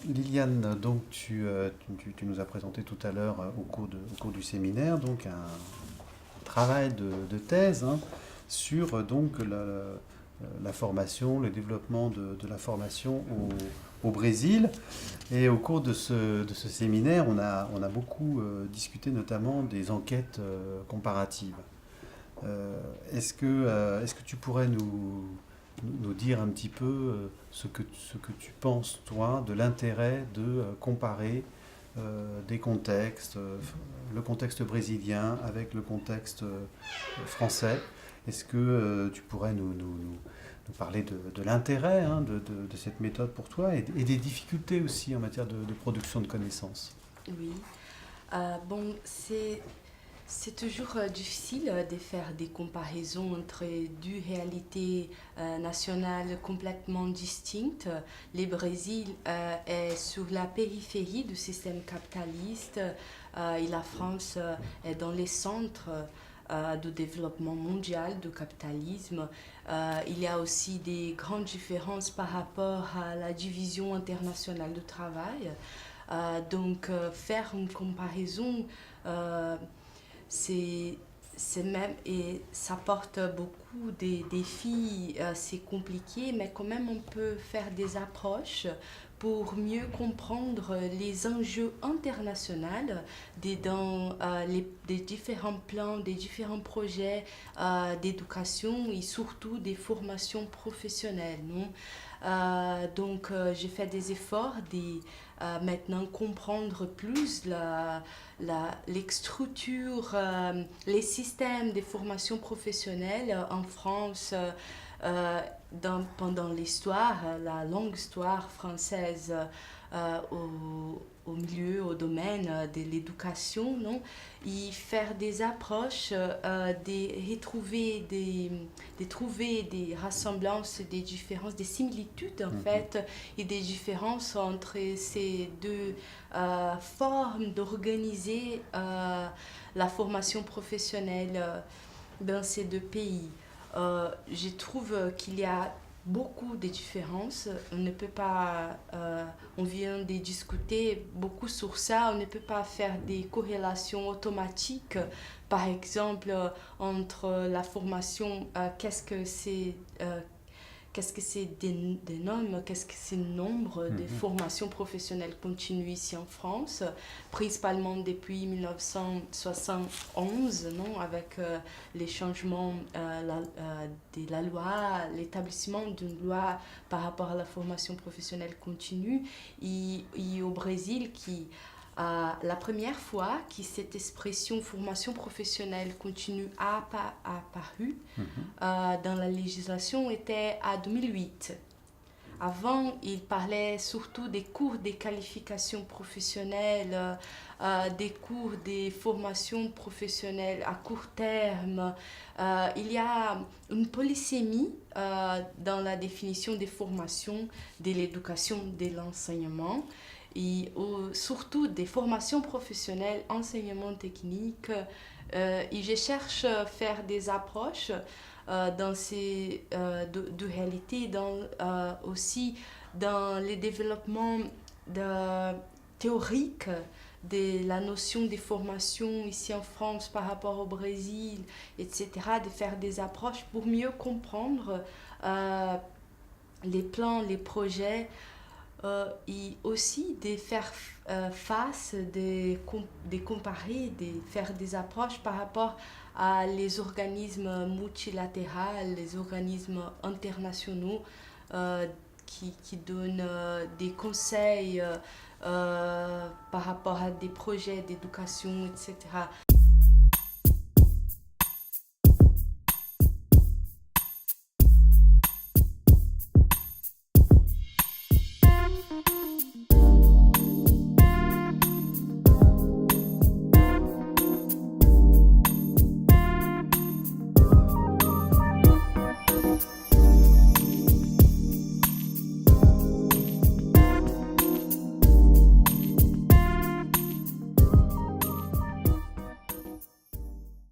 Liliane, donc tu nous as présenté tout à l'heure au cours du séminaire donc un travail de thèse hein, sur donc la formation, le développement de la formation au Brésil. Et au cours de ce séminaire, on a beaucoup discuté notamment des enquêtes comparatives. Est-ce que tu pourrais nous dire un petit peu ce que tu penses, toi, de l'intérêt de comparer des contextes, le contexte brésilien avec le contexte français? Est-ce que tu pourrais nous parler de l'intérêt hein, de cette méthode pour toi et des difficultés aussi en matière de production de connaissances? Oui. Bon, c'est toujours difficile de faire des comparaisons entre deux réalités nationales complètement distinctes. Le Brésil est sur la périphérie du système capitaliste et la France est dans les centres du développement mondial du capitalisme. Il y a aussi des grandes différences par rapport à la division internationale du travail. Faire une comparaison, euh, c'est c'est même et ça porte beaucoup des défis, c'est compliqué, mais quand même on peut faire des approches pour mieux comprendre les enjeux internationaux des différents plans, des différents projets d'éducation et surtout des formations professionnelles. Non? J'ai fait des efforts de maintenant comprendre plus les structures, les systèmes de formation professionnelle en France pendant l'histoire, la longue histoire française au milieu, au domaine de l'éducation, non? Et faire des approches, de trouver des ressemblances, des différences, des similitudes en fait, et des différences entre ces deux formes d'organiser la formation professionnelle dans ces deux pays. Je trouve qu'il y a beaucoup de différences. On ne peut pas, on vient de discuter beaucoup sur ça, on ne peut pas faire des corrélations automatiques, par exemple, entre la formation, qu'est-ce que c'est des normes, qu'est-ce que c'est le nombre de formations professionnelles continues ici en France, principalement depuis 1971, non, avec les changements de la loi, l'établissement d'une loi par rapport à la formation professionnelle continue, et au Brésil la première fois que cette expression formation professionnelle continue a apparu dans la législation était à 2008. Avant, il parlait surtout des cours de qualification professionnelle, des cours de formation professionnelle à court terme. Il y a une polysémie dans la définition des formations, de l'éducation, de l'enseignement et surtout des formations professionnelles, enseignement technique. Et je cherche à faire des approches dans ces de réalité, aussi dans le développement théorique de la notion des formations ici en France par rapport au Brésil, etc., de faire des approches pour mieux comprendre les plans, les projets et aussi de faire face, de comparer, de faire des approches par rapport à les organismes multilatéraux, les organismes internationaux qui donnent des conseils par rapport à des projets d'éducation, etc.